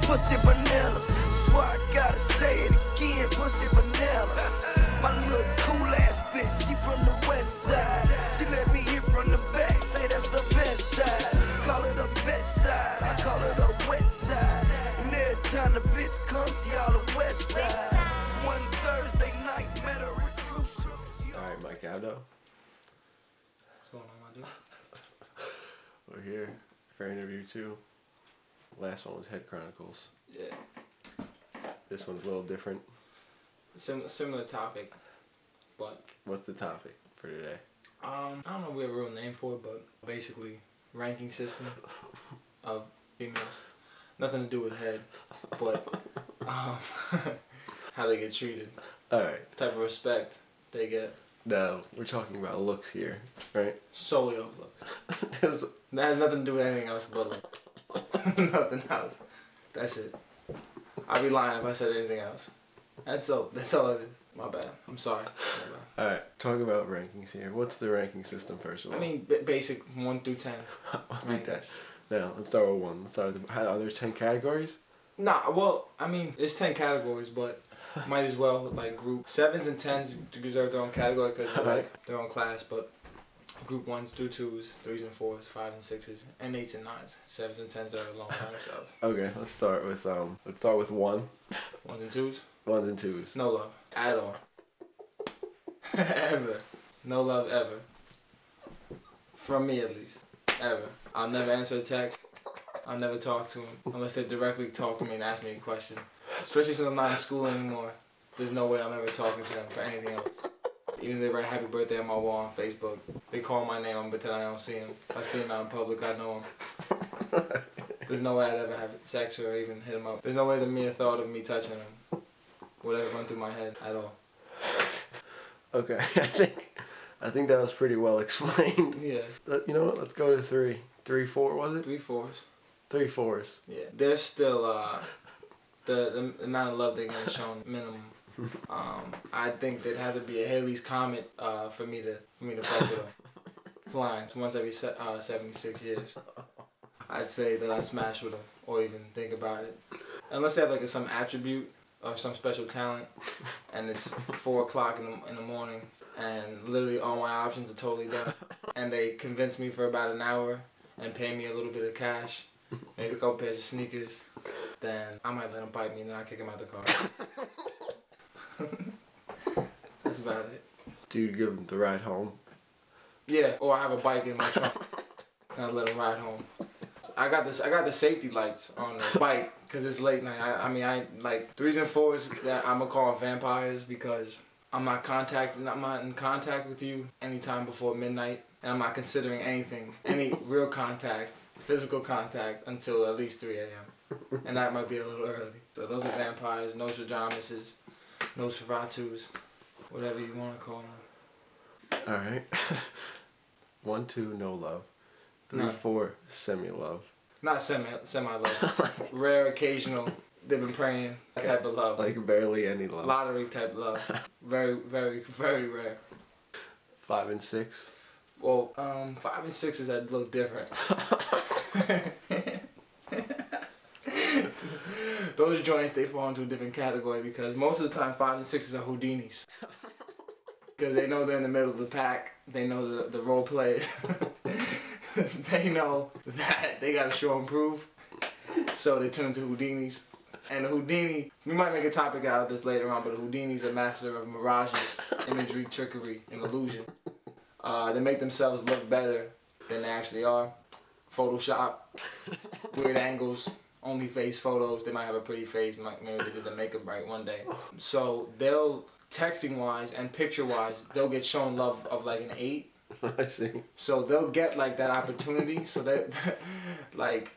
pussy bananas. Swear I gotta say it again, pussy bananas. My little cool ass bitch, she from the west side. She let me hit from the back, say that's the best side. Call it a best side, I call it a wet side. And every time the bitch comes, y'all the west side. One Thursday night, met a recruit. Alright, Mike Abdo. What's going on, my dude? We're here for interview 2. Last one was Head Chronicles. Yeah. This one's a little different. Similar topic, but... What's the topic for today? I don't know if we have a real name for it, but basically, ranking system of females. Nothing to do with head, but how they get treated. Alright. The type of respect they get. Now, we're talking about looks here, right? Solely off looks. That has nothing to do with anything else but looks. Nothing else. That's it. I'd be lying if I said anything else. That's all it is. My bad. I'm sorry. Alright, talk about rankings here. What's the ranking system first of all? I mean, basic 1 through 10. 1 through 10. Now, let's start with 1. Let's start with are there 10 categories? Nah, well, I mean, it's 10 categories, but might as well, like, group 7s and 10s deserve their own category because they're, like, their own class, but group 1s through 2s, 3s and 4s, 5s and 6s, and 8s and 9s. 7s and 10s are alone by themselves. Okay, let's start with 1. 1s and 2s? 1s and 2s. No love. At all. Ever. No love ever. From me, at least. Ever. I'll never answer a text. I'll never talk to them unless they directly talk to me and ask me a question. Especially since I'm not in school anymore. There's no way I'm ever talking to them for anything else. Even if they write happy birthday on my wall on Facebook, they call my name, I'm pretending I don't see them. If I see them out in public, I know them. There's no way I'd ever have sex or even hit them up. There's no way the mere thought of me touching them would ever run through my head at all. Okay, I think that was pretty well explained. Yeah. You know what? Let's go to 3. 3, 4 was it? 3 4s. 3 4s. Yeah. There's still the amount of love they're getting shown minimum. I think there'd have to be a Halley's Comet for me to fuck with them. Flying once every 76 years. I'd say that I'd smash with them or even think about it. Unless they have like some attribute or some special talent and it's 4 o'clock in the morning and literally all my options are totally done and they convince me for about an hour and pay me a little bit of cash, maybe a couple pairs of sneakers, then I might let them bite me and then I kick them out the car. That's about it. Dude, give them the ride home. Yeah, or I have a bike in my trunk and I let them ride home. I got the safety lights on the bike because it's late night. I mean, like 3s and 4s that I'm gonna call vampires because I'm not in contact with you anytime before midnight, and I'm not considering any real contact, physical contact until at least 3 a.m. and that might be a little early. So those are vampires, Nostradamuses, Nosferatus, whatever you want to call them. All right. 1, 2, no love. 3, No. 4, semi-love. Not semi-love. Rare, occasional, they've been praying type of love. Like barely any love. Lottery type love. Very, very, very rare. 5 and 6. Well, 5 and 6s that look different. Those joints, they fall into a different category because most of the time 5 and 6s are Houdinis. Because they know they're in the middle of the pack. They know the role plays. They know that they gotta show and prove. So they turn into Houdinis. And the Houdini, we might make a topic out of this later on, but the Houdini's a master of mirages, imagery, trickery, and illusion. They make themselves look better than they actually are. Photoshop, weird angles, only face photos. They might have a pretty face, maybe they did the makeup right one day. So they'll, texting wise and picture wise, they'll get shown love of like an 8. I see. So they'll get like that opportunity. So they like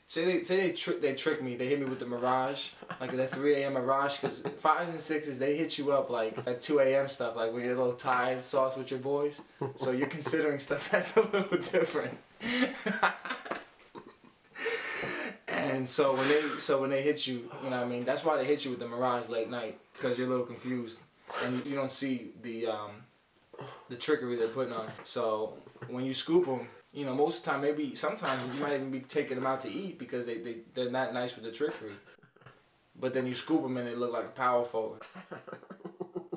say they trick me. They hit me with the mirage, like that 3 a.m. mirage. Because 5s and 6s they hit you up like at 2 a.m. stuff, like when you're a little tired, sauce with your boys. So you're considering stuff that's a little different. And so when they hit you, you know what I mean. That's why they hit you with the mirage late night, because you're a little confused and you don't see the trickery they're putting on. So when you scoop them, You know, most of the time, maybe sometimes you might even be taking them out to eat because they're not nice with the trickery. But then you scoop them and they look like a power forward.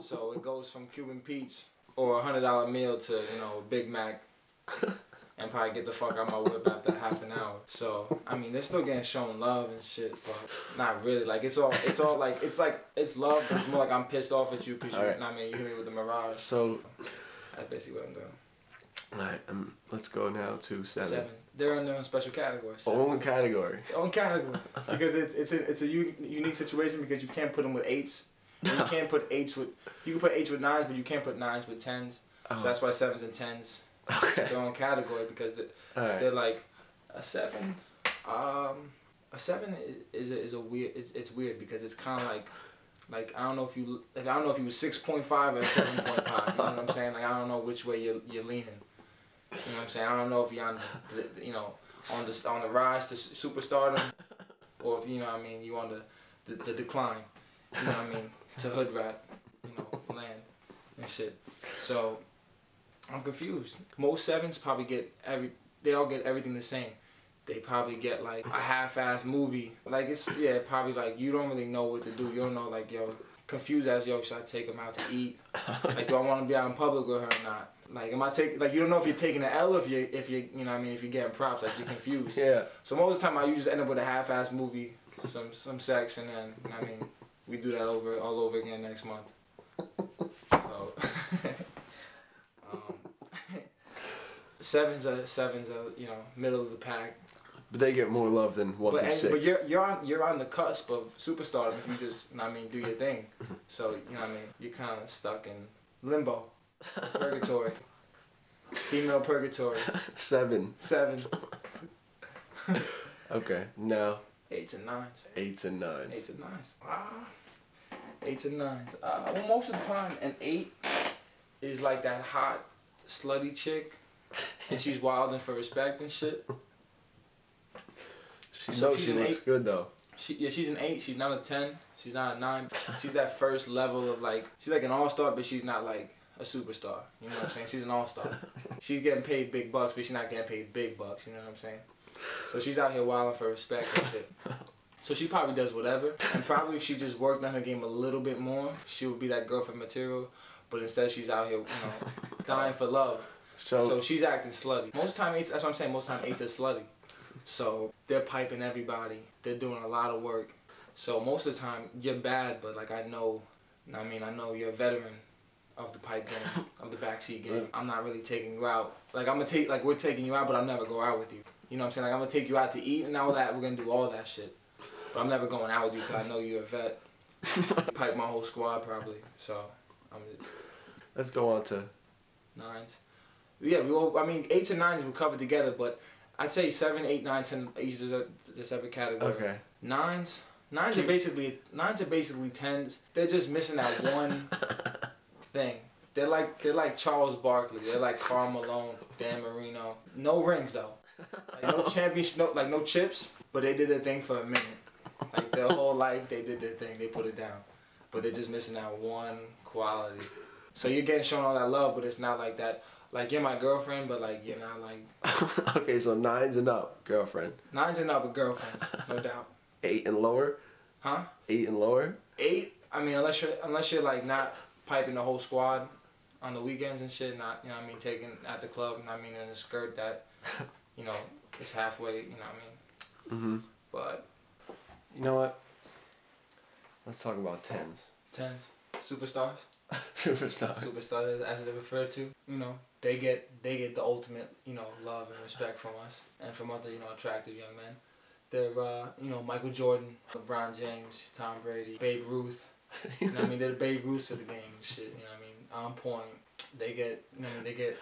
So it goes from Cuban Pete's or $100 meal to, you know, a Big Mac. And probably get the fuck out my whip after half an hour. So, I mean, they're still getting shown love and shit, but not really. Like, it's all like, it's love, but it's more like I'm pissed off at you because you, I mean, you hit me with the mirage. So, that's basically what I'm doing. Alright, let's go now to 7. They're in their own special category. Own category. Own category. Because it's a unique situation because you can't put them with 8s. And you can't put 8s with, you can put 8s with 9s, but you can't put 9s with 10s. So that's why 7s and 10s. Okay. Their own category because they're like a 7. A 7 is a weird. It's weird because it's kind of like I don't know if you was 6.5 or 7.5. You know what I'm saying? Like I don't know which way you're leaning. You know what I'm saying? I don't know if you're on on the rise to superstardom or if you know what I mean you on the decline. You know what I mean? To hood rat, land and shit. So. I'm confused. Most 7s probably they all get everything the same. They probably get like a half-ass movie. Like it's, probably like you don't really know what to do. You don't know like, yo, confused as, yo, should I take them out to eat? Like, do I want to be out in public with her or not? Like, you don't know if you're taking an L if you you know what I mean, if you're getting props, like you're confused. Yeah. So most of the time I usually end up with a half-ass movie, some sex, and then, you know what I mean, we do that all over again next month. So. 7s are middle of the pack. But they get more love than 1 through 6. But you're on the cusp of superstardom if you just do your thing. So you know what I mean, you're kind of stuck in limbo, purgatory, female purgatory. 7. Okay, now. 8s and 9s. 8s and 9s. 8s and 9s. 8s and 9s. Well, most of the time, an 8 is like that hot, slutty chick. And she's wilding for respect and shit. She looks good though. She's an 8. She's not a 10. She's not a 9. She's that first level of like, she's like an all-star, but she's not like a superstar. You know what I'm saying? She's an all-star. She's getting paid big bucks, but she's not getting paid big bucks. You know what I'm saying? So she's out here wilding for respect and shit. So she probably does whatever. And probably if she just worked on her game a little bit more, she would be that girlfriend material. But instead she's out here, dying for love. So she's acting slutty. Most time 8s, that's what I'm saying, most time 8s are slutty. So they're piping everybody. They're doing a lot of work. So most of the time you're bad, but like I know you're a veteran of the pipe game, of the backseat game. I'm not really taking you out. Like we're taking you out, but I'll never go out with you. You know what I'm saying? Like I'm gonna take you out to eat and all that. We're gonna do all that shit. But I'm never going out with you because I know you're a vet. Pipe my whole squad probably. So let's go on to 9s. Yeah, 8s and 9s we covered together, but I'd say 7, 8, 9, 10 each is a separate category. Okay. 9s are basically 10s. They're just missing that one thing. They're like Charles Barkley. They're like Karl Malone, Dan Marino. No rings though. Like, no championship, no chips. But they did their thing for a minute. Like their whole life, they did their thing. They put it down. But they're just missing that one quality. So you're getting shown all that love, but it's not like that. Like, you're my girlfriend, but, like, you're not, like... Okay, so 9s and up, girlfriend. 9s and up with girlfriends, no doubt. 8 and lower? Huh? 8 and lower? 8, I mean, unless you're, like, not piping the whole squad on the weekends and shit, not, you know what I mean, taking at the club, you know what I mean, in a skirt that, is halfway, you know what I mean? But... You know what? Let's talk about 10s. 10s. Superstars? Superstars, as they're referred to. They get the ultimate, love and respect from us and from other, attractive young men. They're, Michael Jordan, LeBron James, Tom Brady, Babe Ruth. You know what I mean? They're the Babe Ruths of the game and shit. You know what I mean? On point. They get, they get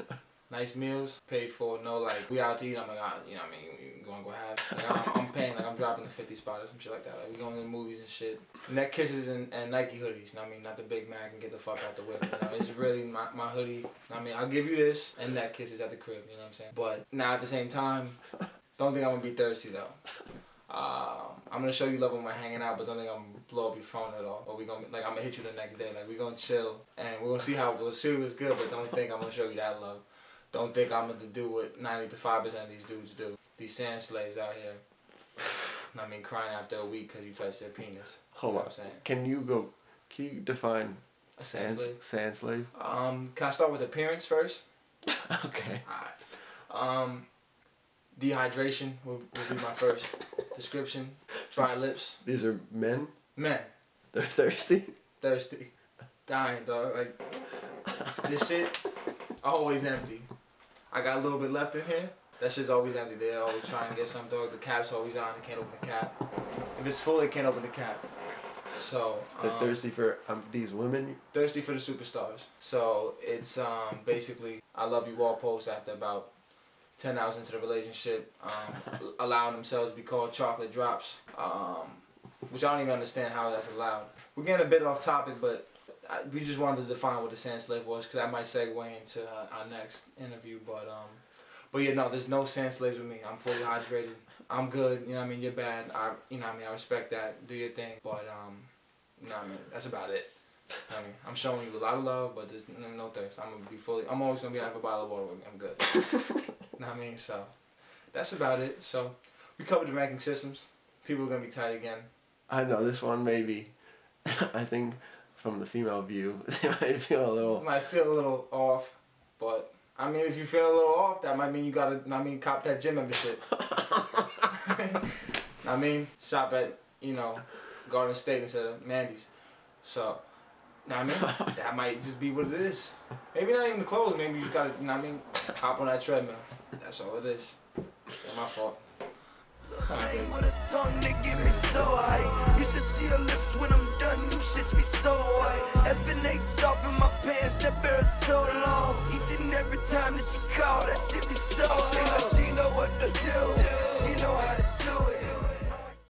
nice meals paid for. No, like, we out to eat. I'm like, you know what I mean? You gonna go have. Like, I'm paying. Like, I'm dropping the 50 spot or some shit like that. Like, we going to the movies and shit. Neck kisses and Nike hoodies. You know what I mean? Not the Big Mac and get the fuck out the whip. It's really my hoodie. You know what I mean? I'll give you this and neck kisses at the crib. You know what I'm saying? But now at the same time, don't think I'm gonna be thirsty though. I'm gonna show you love when we're hanging out, but don't think I'm gonna blow up your phone at all. Or I'm gonna hit you the next day. Like, we're gonna chill and we're gonna see what's good, but don't think I'm gonna show you that love. don't think I'm gonna do what 95% of these dudes do. These sand slaves out here. I mean, crying after a week because you touched their penis. Hold on. Can you define a sand slave? Sand slave? Can I start with appearance first? Okay. Alright. Dehydration will be my first description. Dry lips. These are men? Men. They're thirsty? Thirsty. Dying, dog. Like, this shit, always empty. I got a little bit left in here. That shit's always empty. They're always trying to get some, dog. The cap's always on. They can't open the cap. If it's full, they can't open the cap. So they're thirsty for these women? Thirsty for the superstars. So it's basically I love you all posts after about 10 hours into the relationship, allowing themselves to be called chocolate drops, which I don't even understand how that's allowed. We're getting a bit off topic, but we just wanted to define what a sand slave was, because that might segue into our next interview. But yeah, no, there's no sand slaves with me. I'm fully hydrated. I'm good. You know what I mean? You're bad. You know what I mean? I respect that. Do your thing. But you know what I mean? That's about it. I mean, I'm showing you a lot of love, but there's no thirst. I'm always gonna have a bottle of water with me. I'm good. You know what I mean? So that's about it. So we covered the ranking systems. People are gonna be tight again. I know this one maybe. I think from the female view, they might feel a little. You might feel a little off, but I mean, if you feel a little off, that might mean you gotta. Cop that gym membership. I mean, shop at Garden State instead of Mandy's. So, I mean, that might just be what it is. Maybe not even the clothes. Maybe you just gotta, hop on that treadmill. That's all it is. It's my fault. I ain't with a tongue that get me so high. You should see her lips when I'm done, them shits be so white. F&H soft in my pants, that bear is so long. Each and every time that she call, that shit be so high. I seen